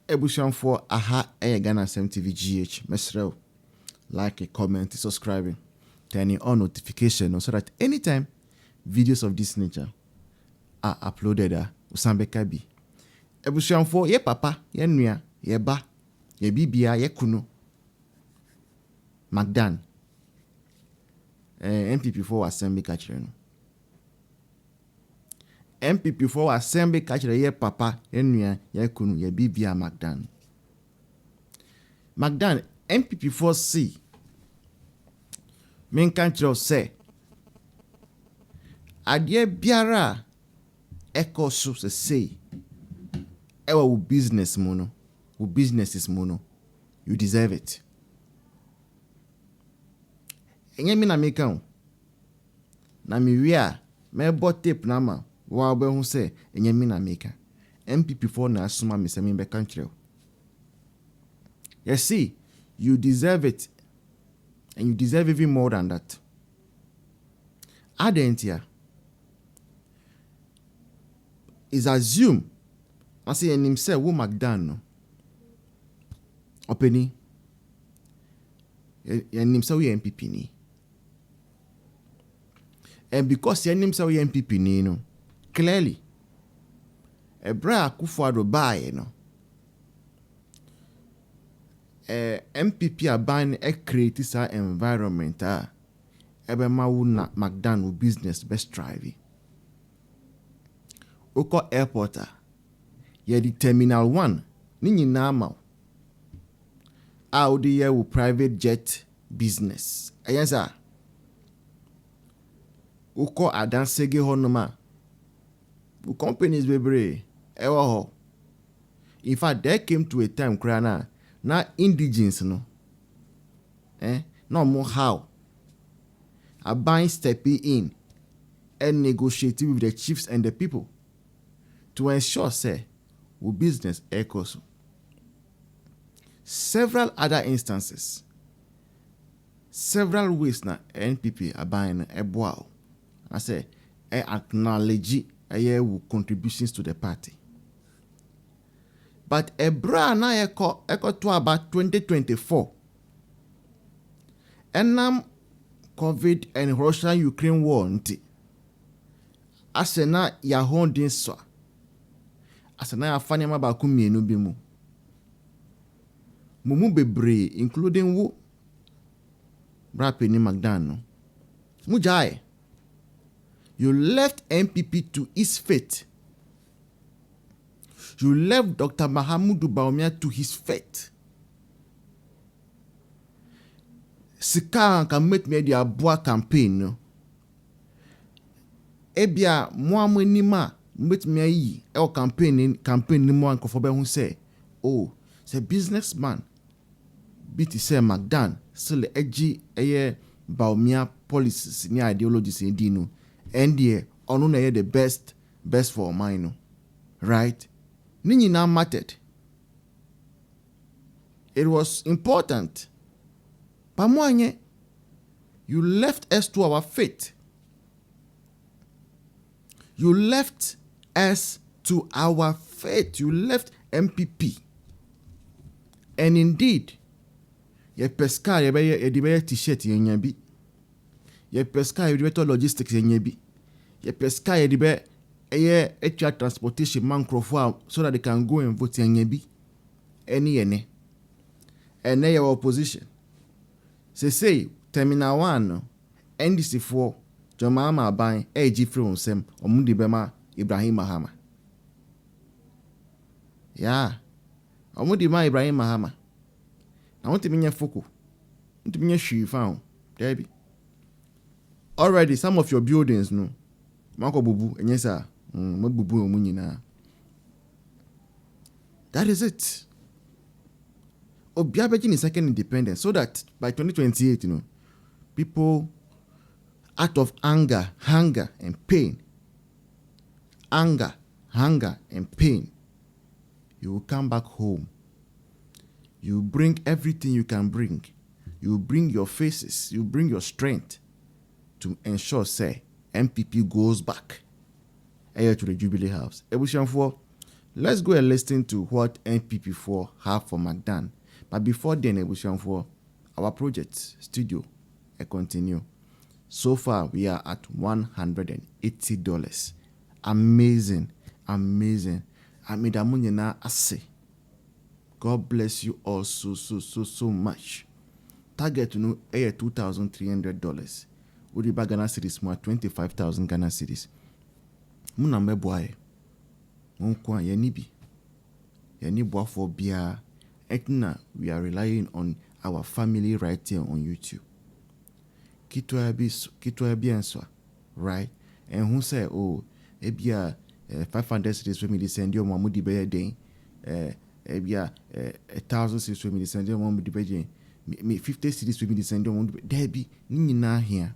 Ebusham for aha Ghana TV GH. Mesrel. Like, a comment, subscribing, turning on notification so that anytime videos of this nature are uploaded, Usambeka bi. Ebusham for ye papa, ye nua, ye ba, ye bibia, ye kunu. McDan. NPP for assembly catcher. MPP for assembly catcher ye papa, ye nua, ye kunu, ye bibia McDan. McDan, MPP for C. Men kanchiro say. Adye biara eko so se say. Ewa u business mono. U business is mono. You deserve it. Enye mi na meka na mi wia me bot tape na ma wa be hu say enye mi na meka. MPP for na asuma me se me be kanchiro. You see, you deserve it. And you deserve even more than that. Adentia is assumed. I say in himself, who McDan no. Openi. And himself, we NPP ni. And because he himself, we NPP ni, no, clearly, a bra kufuado buy, no. MPP are buying a creative environment. Ebe ma McDan will business best drive. Oko airport. Ye the terminal 1. Nini nama. Audi ye will private jet business. Ayenza. Oko adansege honoma. U companies bebre. Ewa ho. In fact, there came to a time krana. Na indigens no. No more how. A buying stepping in and negotiating with the chiefs and the people to ensure say we business echoes. Several other instances. Several ways na NPP are buying a bow. I say acknowledge a contributions to the party. But a bra na echo to about 2024. And now COVID and Russia-Ukraine war nti. Asena ya holding so. Asena ya fanya mabaku mienu bimu. Mumu bebre including wu. Bra Penny McDan no. Mujaye. You left MPP to his fate. You left Dr. Mahamudu Bawumia to his fate. Sika can make me the boa campaign. No? Ebia mwa nima met me yi el campaign ni mwa nkofobe who say, oh, c'est businessman. Biti say McDan still edgy eye Bawumia policies ni ideologies in dino. And the onu na the best for mine. Right? Nini now mattered. It was important. Pamoanye, you left us to our fate. You left us to our fate. You left MPP. And indeed, ye pesca ye t-shirt ye nyabi. Ye pesca ye logistics ye nyabi. Ye pesca ye air transportation man so that they can go and vote in Yebi. Any and your opposition. Say terminal 1 NDC 4 Jomama buying AG from Sem or Mundi Bema Ibrahim Mahama. Yeah. Omudi ma Ibrahim Mahama. I want to mean Foko. Want to mean she found. Debbie. Already some of your buildings no. Marco Bubu and yes sir. That is it. Obiabejin is second independence so that by 2028, people out of hunger and pain, you will come back home. You bring everything you can bring. You bring your faces. You bring your strength to ensure, say, MPP goes back to the Jubilee House. Ebusianfo, Let's go and listen to what NPP4 have for McDan. But before then, for our project studio, I continue. So far, we are at $180. Amazing. Amazing. Amidamunyena ase. God bless you all so much. Target to know $2,300. Udi ba Ghana cedis more 25,000 Ghana cedis. Muna mbeboae. Monkwa yenibi. Yenibwa for bia. Etna, we are relying on our family right here on YouTube. Kitwa bi answer, right? And who say, oh, ebia 500 cedis for me to send you one mudi be den. Ebia 1,000 cedis for me to send you one mudi be me 50 cedis for me to send you one mudi be. There be ni na here.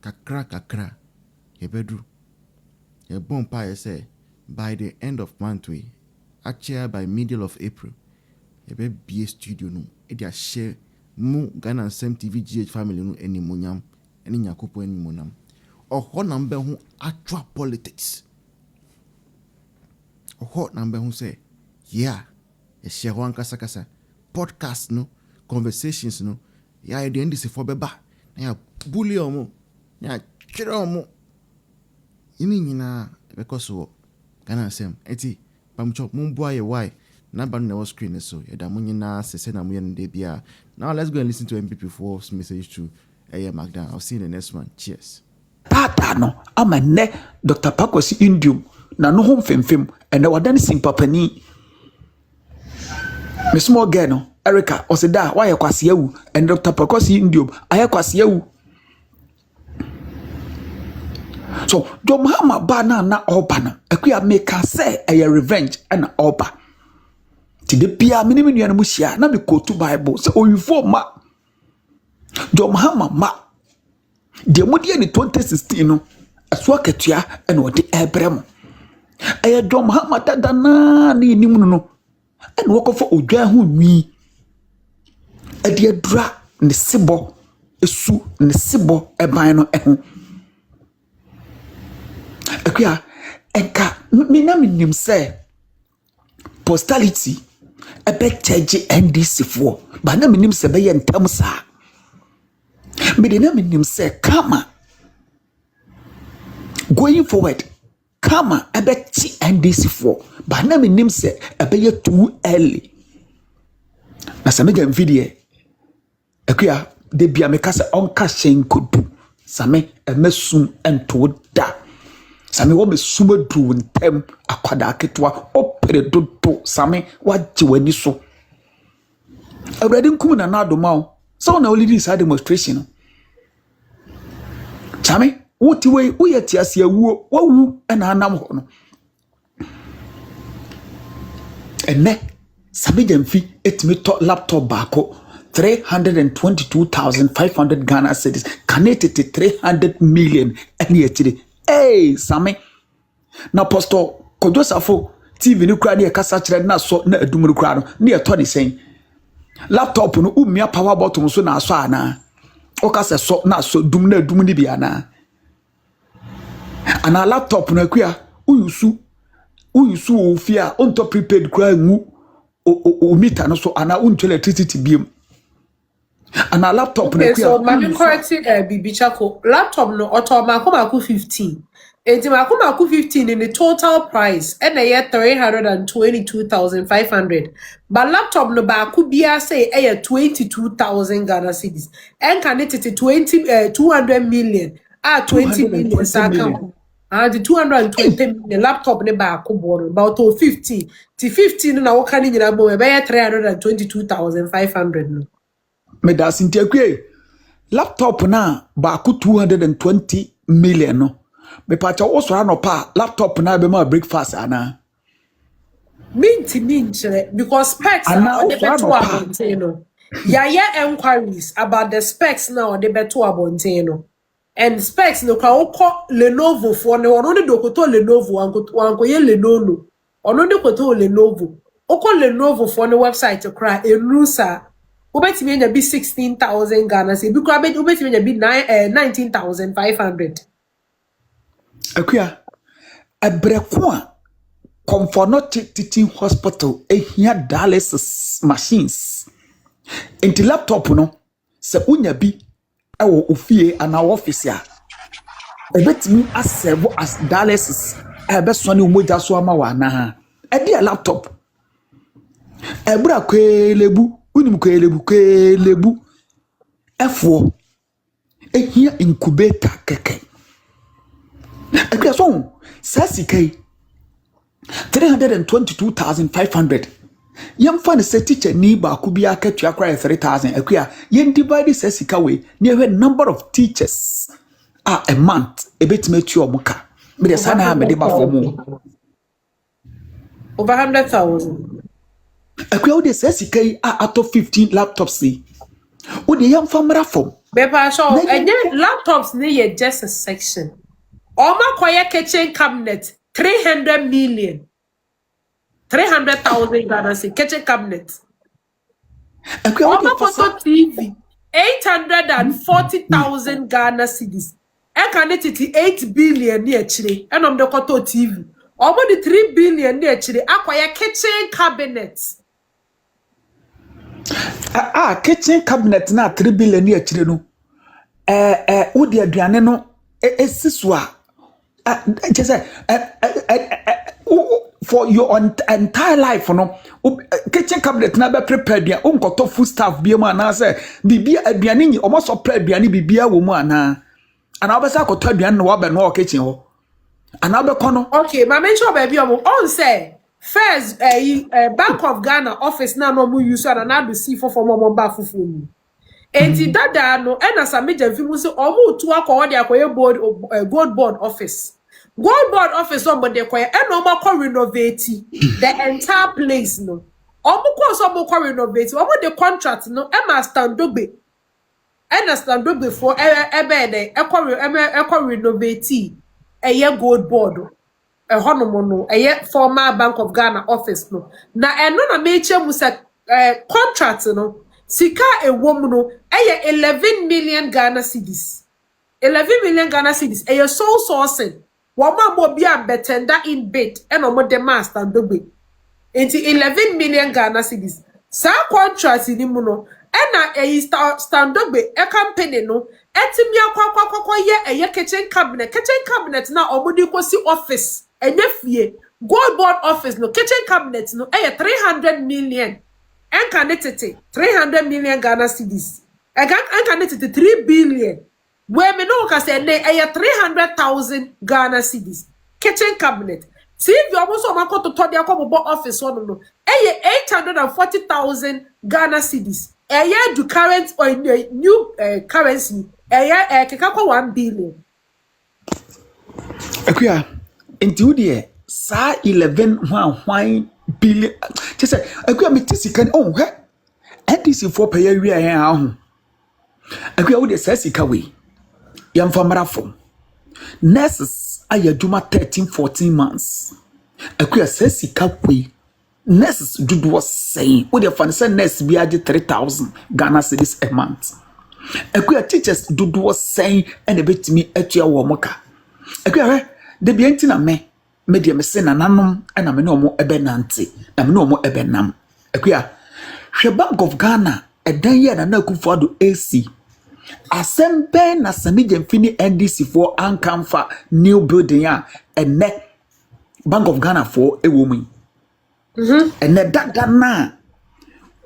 Kakra. Yebedru. Ye bompa say by the end of month we, actually by middle of April, yebe be studio no. E dia share mu Ghana Sem TV GH family no eni monyam, eni nyakopo eni monam. Oho nambe hu actual politics. Oho nambe hu say, yeah, ye share one kasa podcast no, conversations no, ya the end is for beba, na ya bully omo, na chire omo. Ini nyina because so Ghana Sem eti pamcho mumboa ye why na ba no screen so ye da munyina sese na muye nde bia. Now let's go and listen to MPP4's message to McDan. I'll see you in the next one. Cheers. Tata no ama ne Dr. Pakosi Indium na no hom femfem ene wadan simpapani me small girl no Erika osida wa ye kwase awu and Dr. Pakosi Indium aye kwase awu. So Dom Hama ba na oba no akuya make say a revenge and oba ti de bia me nua no muhia na me quote Bible say oyufo ma Dom Hama ma de modi ni 2016 no aso akatua and odi ebrem aye Dom Hama dada na ni nim no and wokofo odwa ho nwi ade adura ne sebo esu ne sebo eban no eho akuya enka me na minim say postality ebe charge NDC for ba na minim say be ye ntam sa me de na minim say kama going forward kama ebe ti NDC for ba na minim say ebe ye too early na sa me gam video akuya de bia me kasa onka shen kodu same emesum ento da same wo me suma dru ntem akwada ketwa opere dodo same waje wani so awrade nkum na adoma o so na only this demonstration same wuti we uyeti asia wuo wawu na anam ho no ene same jamfi etimi to laptop bako 322,500 Ghana cedis connected to 300 million any yetire. Hey, Sammy. Na Pastor Kodosafo TV ni kura ni kasa kire na so na adumuru kura no na to ni sen. Laptop no umia power button so na so ana. O kasa so na so dum na adum ni bia na. Ana laptop no akua uyusu ofia on top prepaid kura ngu o meter no so ana unto electricity biem. And a laptop okay, so my correct bibi chako laptop no auto maku 15 enti maku 15 in the total price and a year 322,500 but laptop no baku bia say 22,000 Ghana cedis and can it 200 million 20 million account the 220 million laptop ne baku borrow about 50 to 15 na wo kan nyina bo e be 322,500 no me da sintiakwe laptop na ba ku 220 million no me pacha wo so no pa laptop na be ma breakfast ana minti because specs are the better abonteno yeah enquiries about the specs now the better abonteno and specs no ka wo Lenovo for no ono de dokoto Lenovo anko ye Lenovo ono de koto Lenovo oko Lenovo for no website kra enusa ubeti menya be 16,000 Ghana se bikura be ubeti menya be 19,500 akuya abreko a Comfortable teaching hospital here dialysis machines. Inti laptop no se unya bi ewo ofie ana office a ebetimi aserve as dialysis ebe so ne umoja so ama wa na ha e dia laptop ebra kwelebu unim kwelebu efo ehia incubator keke e so sasikai 322,500 yamfa ne se teacher ni ba ku bia katua kwai 3,000 akua yen divide sasika we near number of teachers a month ebetime tu omuka me de sana ha me de ba for mu over 100,000 akua de sasika out of 15 laptops see o de yamfa mra form bepa so enye laptops ne ye just a section oma koye kitchen cabinet 300 million 300,000 Ghana cedi kitchen cabinet. Oma photo TV 840,000 Ghana cedis. E can it 8 billion ni echire. Enom de koto TV. Oma di 3 billion ni echire. Akwaya kitchen cabinet. Kitchen cabinet na 3 billion ni echire no. Udi aduane no esiswa. Just for your entire life, no kitchen cabinet na be prepared dia unkoto food stuff bi ma na say bibia aduane ni almost prepare aduane bibia wo mu ana obesa akoto aduane no wa be no kitchen ho ana be kono. Okay, ma mention baby on say first Bank of Ghana office na no mu use na do see for mo ba fufu mu enti dada no na sameja fimu se omu tu akọ de akoye board gold board office. Gold board office on Monday quiet and no more renovate the entire place no. Omuko so mo renovate. Omo the contract no Emma standobe. Emma standobe for ebe renovate a gold board. A honomono a former Bank of Ghana office no. Na eno na meche musa contract no. Sika a woman no 11 million Ghana cedis. 11 million Ghana cedis. A sole sourcing. Wama mo bia betenda in bid and omo de master and dobe. Into 11 million Ghana cedis. Sa contract ni muno ena stand dobe e company no etimi akwa ye kitchen cabinet na omo di kosi office enye fie gold board office no kitchen cabinet no 300 million enkanetete 300 million Ghana cedis enkanetete 3 billion. Where me no ka say ne 300,000 Ghana cedis kitchen cabinet TV almost o makoto to de akobo office one no 840,000 Ghana cedis do current or new currency keka kwa 1 billion akua enti udie sa 11 hwan billion che say akua metisika oh he NDC for pay wi ahen aho akua udie sa sika we yamfa marafo nurses ayaduma 13-14 months akua sasika kwe nurses dudu was saying we the fancy nurse bi age 3,000 Ghana cedis a month akua teachers dudu was saying and ebetimi atua wo moka akua de bi enti na me dia me se na nanom na me no mo ebenante na me no mo ebenam akua hwe Bank of Ghana edan ye na Akufo-Addo AC Asembe na Samija Mfini NDC for Ankamfa new building ya ene Bank of Ghana for ewomi. Ene dada na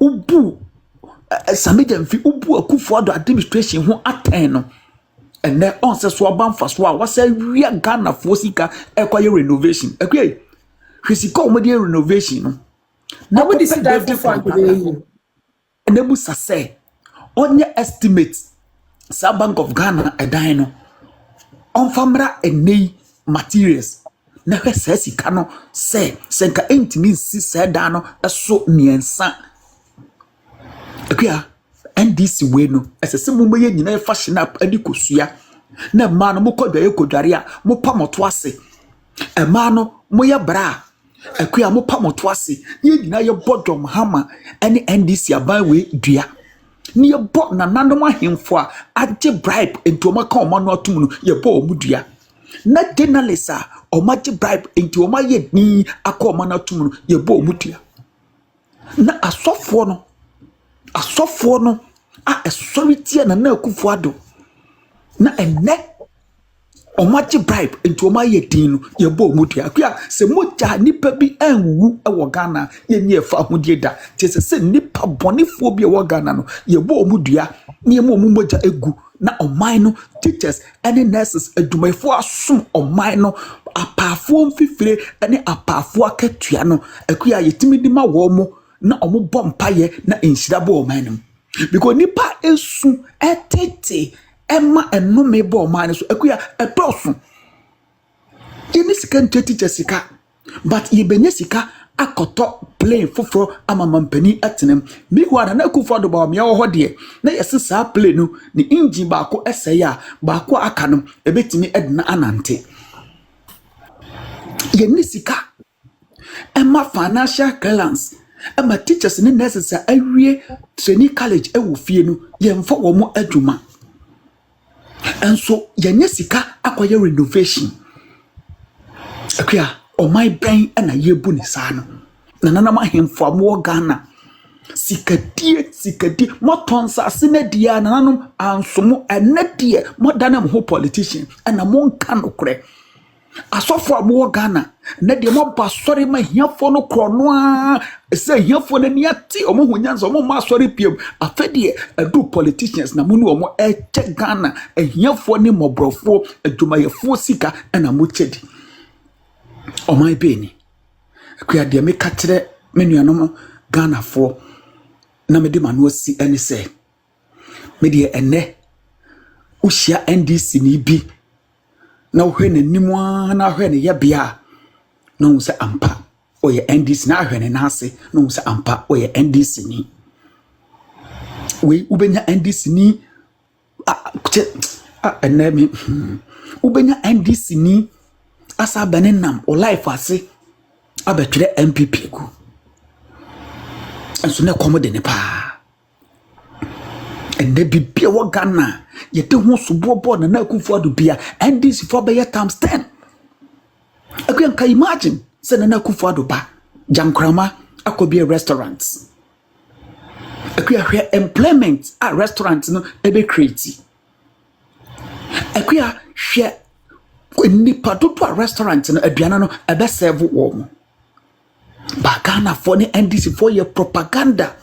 ubu Samija Mfi ubu Akufo-Addo administration ho ateno. Ene onse so banfa so a wase wi Ghana for sika ekwaye renovation. Ekwe hwisika omodi renovation no. Na we dis that for ene bu sase onye estimate sa Bank of Ghana edan no on famra enei materials na hwese sika no se senka entimi si se dan no eso miensa akua NDC we no esese mo ye nyina fashion up adi kosua na ma no mo kodwaye kodware a mo pa moto ase e ma no mo ye bra akua mo pa moto ase ye nyina ye bodom hama ene NDC aban we dua ni ye bo na nandom ahemfo a age bribe ento maka omano atum no ye bo omudua na journalist a omaji bribe enti omaye ni akọ ọma na tum no ye bo omutua na asọfo no a authority na akufo ado na enne omaji bribe enti omaye din no ye bo omutua akua se moja nipa bi anwu ewo Ghana ye ni efa hodie da te se nipa bonefo bi ewo Ghana no ye bo omudua ni emu omumoja egu na oman no teachers any nurses adwumayfo asom oman no apafo mfifire ne apafo akatua no akua yetimi di ma wo mo na omo bompaye na enhyira bo oman no because nipa esu etete ema enome bo oman so akua edoso yeni sika ntete sika but yebenye sika akoto plane foforo amamampani atenem miwa na akufo do ba me wo de na yesesa plane no ni engine baako eseye a baako aka no ebetimi edna anante yeni sika ema financial clearance ema teachers ni nurses a awie training college ewo fie no yemfa wo mo adwuma enso yenye sika akoye renovation akua omai ben na yebu ni saa no na nanam ahemfo amwo Ghana sikadie motonsa asenadia na nanam ansomo enadie modanam ho politician na monka nokre asofo amwo Ghana na de moba sori ma hiafo no krono a se hiafo na niati omo hunyanza omo ma sori piem afedie adu politicians na munu omo eche Ghana hiafo ni mobrofo adwumayefo sika na mo chedi omai beni akua de me katere menuanom Ghana fo na me de manu asi ene se me de ene ushia NDC ni bi na hwe n'animu na hwe ne yebia na hu se ampa oye NDC na hwe ne nase na hu se ampa oye NDC ni we ubenya NDC ni enemi ubenya NDC ni asa benenam o life ase abetwere MPP ku enso na komode ne pa ende bibia wo Ghana yete ho sobobo na akufo ado bia NDC for be times 10 akwen ka imagine se na akufo ado ba jankrama akobia restaurants akwa hwe employment a restaurant no ebe create akwa hwe nipa dodo a restaurant no aduana no ebe serve wo mo ba Ghana for ni NDC for your propaganda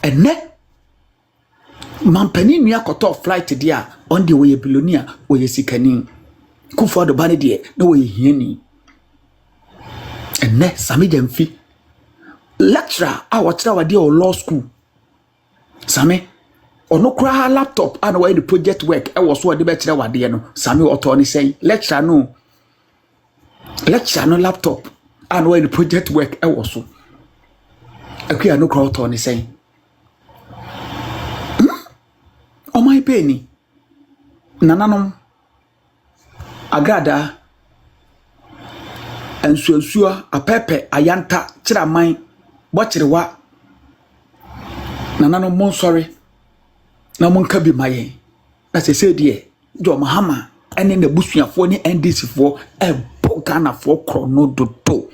ene mampani nua koto flight dia on the way billionaire oye sikani kufo do bane de na oye hiani ene sami jamfi lecturer a watira wade o law school sami ono kura laptop and why the project work e was so de be kire wade no sami oto ni say lecturer no laptop and why the project work e was so akua no kura oto ni say omai peni nananom agada ensuasua apepe ayanta kiraman bokirewa nananom mon sorry na mon ka bi maye na se die jo mahama ene na busuafo ni NDC fo e Ghana fo krono dodo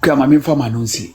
kwa mame fama no nsi